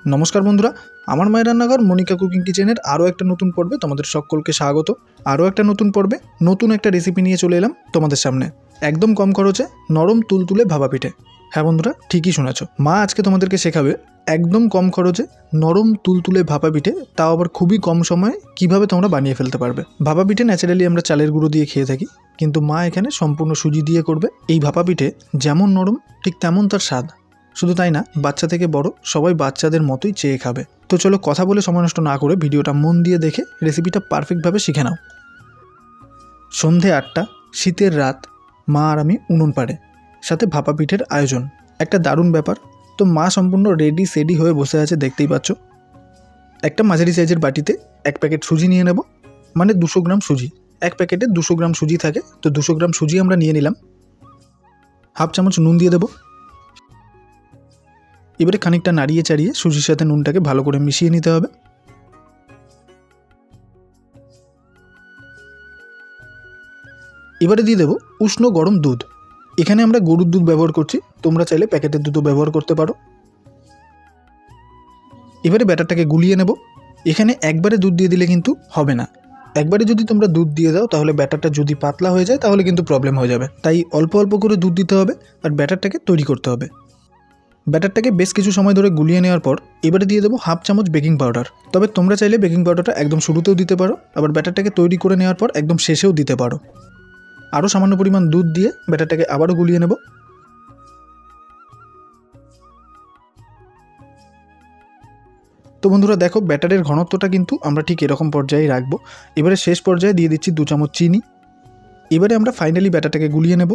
নমস্কার বন্ধুরা, আমার মায়ের রান্নাঘর মনিকা কুকিং কিচেনের আরও একটা নতুন পর্বে তোমাদের সকলকে স্বাগত। আরও একটা নতুন পর্বে নতুন একটা রেসিপি নিয়ে চলে এলাম তোমাদের সামনে। একদম কম খরচে নরম তুলতুলে ভাপা পিঠে। হ্যাঁ বন্ধুরা, ঠিকই শুনেছো, মা আজকে তোমাদেরকে শেখাবে একদম কম খরচে নরম তুলতুলে ভাপা পিঠে, তাও আবার খুবই কম সময়ে কিভাবে তোমরা বানিয়ে ফেলতে পারবে। ভাপা পিঠে ন্যাচারালি আমরা চালের গুঁড়ো দিয়ে খেয়ে থাকি, কিন্তু মা এখানে সম্পূর্ণ সুজি দিয়ে করবে। এই ভাপা পিঠে যেমন নরম ঠিক তেমন তার স্বাদ। শুধু তাই না, বাচ্চা থেকে বড় সবাই বাচ্চাদের মতোই চেয়ে খাবে। তো চলো কথা বলে সময় নষ্ট না করে ভিডিওটা মন দিয়ে দেখে রেসিপিটা পারফেক্টভাবে শিখে নাও। সন্ধে 8টা, শীতের রাত, মা আর আমি উনুন পাড়ে, সাথে ভাপা পিঠের আয়োজন। একটা দারুণ ব্যাপার। তো মা সম্পূর্ণ রেডি সেডি হয়ে বসে আছে, দেখতেই পাচ্ছ। একটা মাঝারি সাইজের বাটিতে 1 প্যাকেট সুজি নিয়ে নেব, মানে 200 গ্রাম সুজি। 1 প্যাকেটে 200 গ্রাম সুজি থাকে, তো 200 গ্রাম সুজি আমরা নিয়ে নিলাম। হাফ চামচ নুন দিয়ে দেবো। এবারে খানিকটা নাড়িয়ে চাড়িয়ে সুজির সাথে নুনটাকে ভালো করে মিশিয়ে নিতে হবে। এবারে দিয়ে দেবো উষ্ণ গরম দুধ। এখানে আমরা গরুর দুধ ব্যবহার করছি, তোমরা চাইলে প্যাকেটের দুধও ব্যবহার করতে পারো। এবারে ব্যাটারটাকে গুলিয়ে নেব। এখানে একবারে দুধ দিয়ে দিলে কিন্তু হবে না। একবারে যদি তোমরা দুধ দিয়ে দাও তাহলে ব্যাটারটা যদি পাতলা হয়ে যায় তাহলে কিন্তু প্রবলেম হয়ে যাবে। তাই অল্প অল্প করে দুধ দিতে হবে আর ব্যাটারটাকে তৈরি করতে হবে। ব্যাটারটাকে বেশ কিছু সময় ধরে গুলিয়ে নেওয়ার পর এবারে দিয়ে দেবো হাফ চামচ বেকিং পাউডার। তবে তোমরা চাইলে বেকিং পাউডারটা একদম শুরুতেও দিতে পারো, আবার ব্যাটারটাকে তৈরি করে নেওয়ার পর একদম শেষেও দিতে পারো। আরও সামান্য পরিমাণ দুধ দিয়ে ব্যাটারটাকে আবারও গুলিয়ে নেব। তো বন্ধুরা দেখো, ব্যাটারের ঘনত্বটা কিন্তু আমরা ঠিক এরকম পর্যায়ে রাখবো। এবারে শেষ পর্যায়ে দিয়ে দিচ্ছি 2 চামচ চিনি। এবারে আমরা ফাইনালি ব্যাটারটাকে গুলিয়ে নেব।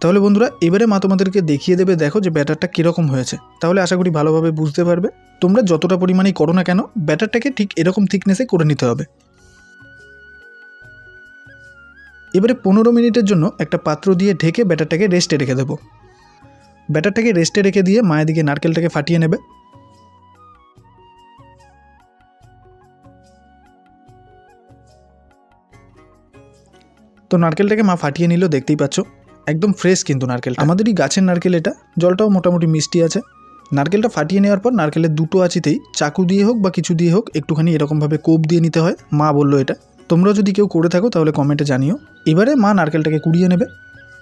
তাহলে বন্ধুরা এবারে মা তোমাদেরকে দেখিয়ে দেবে, দেখো যে ব্যাটারটা কীরকম হয়েছে। তাহলে আশা করি ভালোভাবে বুঝতে পারবে। তোমরা যতটা পরিমাণেই করো না কেন, ব্যাটারটাকে ঠিক এরকম থিকনেসে করে নিতে হবে। এবারে 15 মিনিটের জন্য একটা পাত্র দিয়ে ঢেকে ব্যাটারটাকে রেস্টে রেখে দেবো। ব্যাটারটাকে রেস্টে রেখে দিয়ে মায়ের দিকে নারকেলটাকে ফাটিয়ে নেবে। তো নারকেলটাকে মা ফাটিয়ে নিল, দেখতেই পাচ্ছ। একদম ফ্রেশ কিন্তু নারকেল, আমাদেরই গাছের নারকেল এটা। জলটাও মোটামুটি মিষ্টি আছে। নারকেলটা ফাটিয়ে নেওয়ার পর নারকেলের দুটো আঁচিতেই চাকু দিয়ে হোক বা কিছু দিয়ে হোক একটুখানি এরকমভাবে কোপ দিয়ে নিতে হয়, মা বললো এটা। তোমরাও যদি কেউ করে থাকো তাহলে কমেন্টে জানিও। এবারে মা নারকেলটাকে কুড়িয়ে নেবে।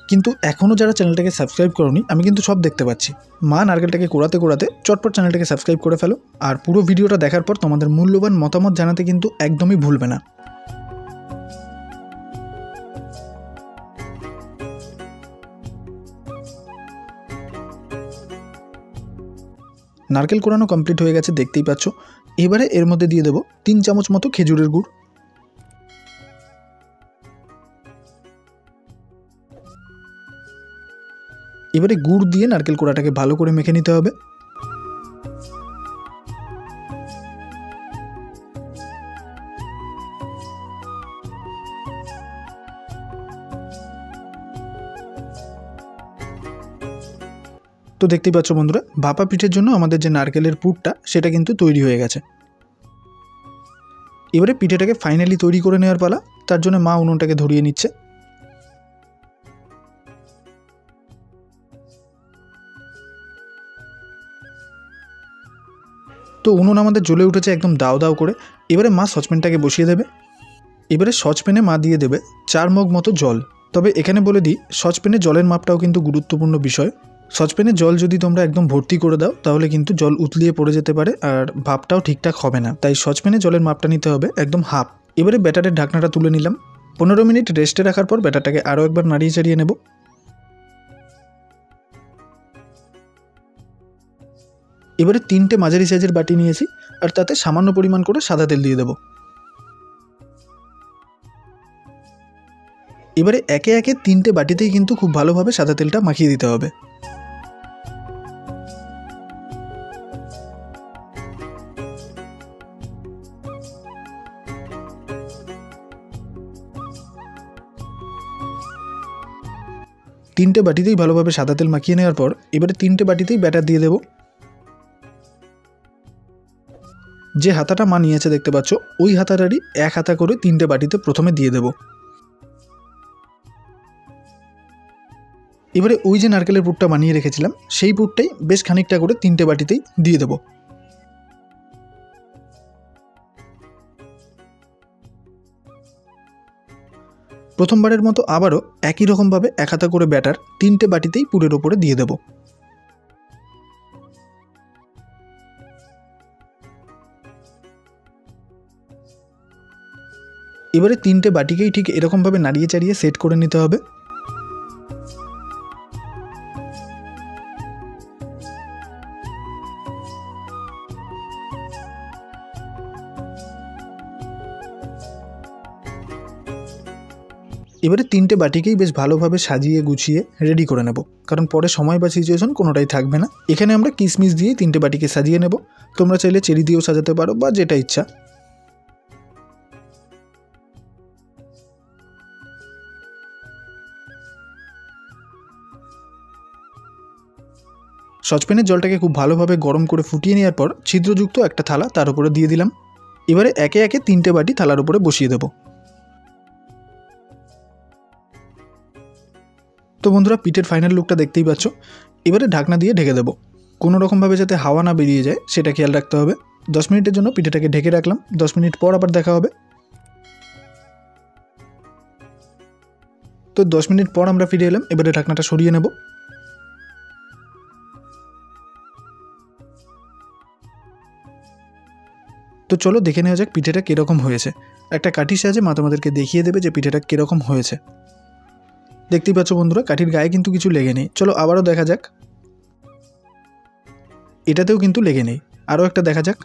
কিন্তু এখনও যারা চ্যানেলটাকে সাবস্ক্রাইব করোনি, আমি কিন্তু সব দেখতে পাচ্ছি। মা নারকেলটাকে কোড়াতে কোড়াতে চটপট চ্যানেলটাকে সাবস্ক্রাইব করে ফেলো। আর পুরো ভিডিওটা দেখার পর তোমাদের মূল্যবান মতামত জানাতে কিন্তু একদমই ভুলবে না। নারকেল কোড়ানো কমপ্লিট হয়ে গেছে, দেখতেই পাচ্ছ। এবারে এর মধ্যে দিয়ে দেবো 3 চামচ মতো খেজুরের গুড়। এবারে গুড় দিয়ে নারকেল কোড়াটাকে ভালো করে মেখে নিতে হবে। তো দেখতেই পাচ্ছ বন্ধুরা, ভাপা পিঠের জন্য আমাদের যে নারকেলের পুরটা সেটা কিন্তু তৈরি হয়ে গেছে। এবারে পিঠেটাকে ফাইনালি তৈরি করে নেওয়ার পালা। তার জন্য মা উনুনটাকে ধরিয়ে নিচ্ছে। তো উনুন আমাদের জ্বলে উঠেছে একদম দাও দাও করে। এবারে মা সসপ্যানটাকে বসিয়ে দেবে। এবারে সসপ্যানে মা দিয়ে দেবে 4 মগ মতো জল। তবে এখানে বলে দিই, সসপ্যানে জলের মাপটাও কিন্তু গুরুত্বপূর্ণ বিষয়। সসপ্যানে জল যদি তোমরা একদম ভর্তি করে দাও তাহলে কিন্তু জল উতলিয়ে পড়ে যেতে পারে আর ভাপটাও ঠিকঠাক হবে না। তাই সসপ্যানে জলের মাপটা নিতে হবে একদম হাফ। এবারে ব্যাটারের ঢাকনাটা তুলে নিলাম। 15 মিনিট রেস্টে রাখার পর ব্যাটারটাকে আরও একবার নাড়িয়ে চাড়িয়ে নেব। এবারে 3টে মাঝারি সাইজের বাটি নিয়েছি আর তাতে সামান্য পরিমাণ করে সাদা তেল দিয়ে দেবো। এবারে একে একে 3টে বাটিতেই কিন্তু খুব ভালোভাবে সাদা তেলটা মাখিয়ে দিতে হবে। তিনটে বাটিতেই ভালোভাবে সাদা তেল মাখিয়ে নেওয়ার পর এবারে 3টে বাটিতেই ব্যাটার দিয়ে দেবো। যে হাতাটা মা নিয়েছে দেখতে পাচ্ছ, ওই হাতাটারই 1 হাতা করে 3টে বাটিতে প্রথমে দিয়ে দেবো। এবারে ওই যে নারকেলের পুরটা বানিয়ে রেখেছিলাম সেই পুরটাই বেশ খানিকটা করে 3টে বাটিতেই দিয়ে দেবো। প্রথমবারের মতো আবারও একই রকমভাবে 1 হাতা করে ব্যাটার 3টে বাটিতেই পুরের ওপরে দিয়ে দেবো। এবারে 3টে বাটিকেই ঠিক এরকমভাবে নাড়িয়ে চাড়িয়ে সেট করে নিতে হবে। এবারে 3টে বাটিকেই বেশ ভালোভাবে সাজিয়ে গুছিয়ে রেডি করে নেব, কারণ পরে সময় বা সিচুয়েশন কোনোটাই থাকবে না। এখানে আমরা কিশমিশ দিয়ে 3টে বাটিকে সাজিয়ে নেব। তোমরা চাইলে চেরি দিয়েও সাজাতে পারো বা যেটা ইচ্ছা। সসপ্যানের জলটাকে খুব ভালোভাবে গরম করে ফুটিয়ে নেওয়ার পর ছিদ্রযুক্ত একটা থালা তার উপরে দিয়ে দিলাম। এবারে একে একে 3টে বাটি থালার উপরে বসিয়ে দেব। তো বন্ধুরা, পিঠের ফাইনাল লুকটা দেখতেই পাচ্ছ। এবারে ঢাকনা দিয়ে ঢেকে দেবো। কোনো রকমভাবে যাতে হাওয়া না বেরিয়ে যায় সেটা খেয়াল রাখতে হবে। 10 মিনিটের জন্য পিঠেটাকে ঢেকে রাখলাম। 10 মিনিট পর আবার দেখা হবে। তো 10 মিনিট পর আমরা ফিরে এলাম। এবারে ঢাকনাটা সরিয়ে নেব। তো চলো দেখে নেওয়া যাক পিঠেটা কীরকম হয়েছে। একটা কাঠির সাহায্যে মা তোমাদেরকে দেখিয়ে দেবে যে পিঠেটা কীরকম হয়েছে। দেখতেই পাচ্ছ বন্ধুরা, কাঠির গায়ে কিন্তু কিছু লেগে নেই। চলো আবারও দেখা যাক। এটাতেও কিন্তু লেগে নেই। আরও একটা দেখা যাক।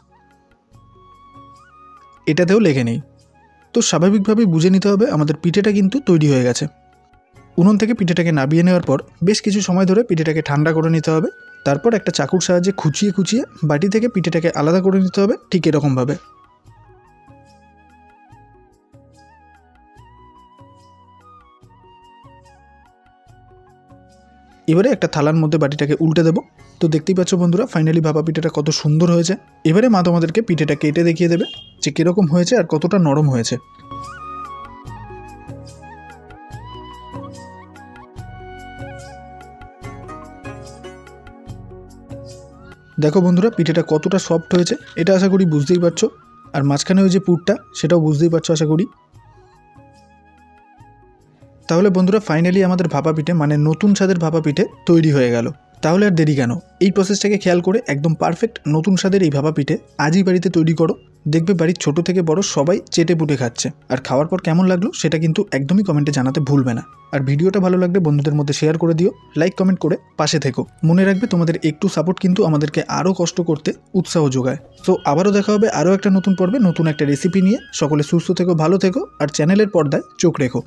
এটাতেও লেগে নেই। তো স্বাভাবিকভাবেই বুঝে নিতে হবে আমাদের পিঠেটা কিন্তু তৈরি হয়ে গেছে। উনুন থেকে পিঠেটাকে নামিয়ে নেওয়ার পর বেশ কিছু সময় ধরে পিঠেটাকে ঠান্ডা করে নিতে হবে। তারপর একটা চাকুর সাহায্যে খুঁচিয়ে খুঁচিয়ে বাটি থেকে পিঠেটাকে আলাদা করে নিতে হবে, ঠিক এরকমভাবে। এবারে একটা থালার মধ্যে বাটিটাকে উল্টে দেবো। তো দেখতেই পাচ্ছ বন্ধুরা, ফাইনালি ভাপা পিঠেটা কত সুন্দর হয়েছে। এবারে মা তোমাদেরকে পিঠেটা কেটে দেখিয়ে দেবে যে কীরকম হয়েছে আর কতটা নরম হয়েছে। দেখো বন্ধুরা, পিঠেটা কতটা সফট হয়েছে এটা আশা করি বুঝতেই পারছো। আর মাঝখানে ওই যে পুরটা, সেটাও বুঝতেই পারছো আশা করি। তাহলে বন্ধুরা, ফাইনালি আমাদের ভাপা পিঠে মানে নতুন স্বাদের ভাপা পিঠে তৈরি হয়ে গেল। তাহলে আর দেরি কেন, এই প্রসেসটাকে খেয়াল করে একদম পারফেক্ট নতুন স্বাদের এই ভাপা পিঠে আজই বাড়িতে তৈরি করো। দেখবে বাড়ির ছোট থেকে বড় সবাই চেটে পুটে খাচ্ছে। আর খাওয়ার পর কেমন লাগলো সেটা কিন্তু একদমই কমেন্টে জানাতে ভুলবে না। আর ভিডিওটা ভালো লাগলে বন্ধুদের মধ্যে শেয়ার করে দিও, লাইক কমেন্ট করে পাশে থেকো। মনে রাখবে তোমাদের একটু সাপোর্ট কিন্তু আমাদেরকে আরও কষ্ট করতে উৎসাহ যোগায়। তো আবারও দেখা হবে আরও একটা নতুন পর্বে নতুন একটা রেসিপি নিয়ে। সকলে সুস্থ থেকো, ভালো থেকো আর চ্যানেলের পর্দায় চোখ রেখো।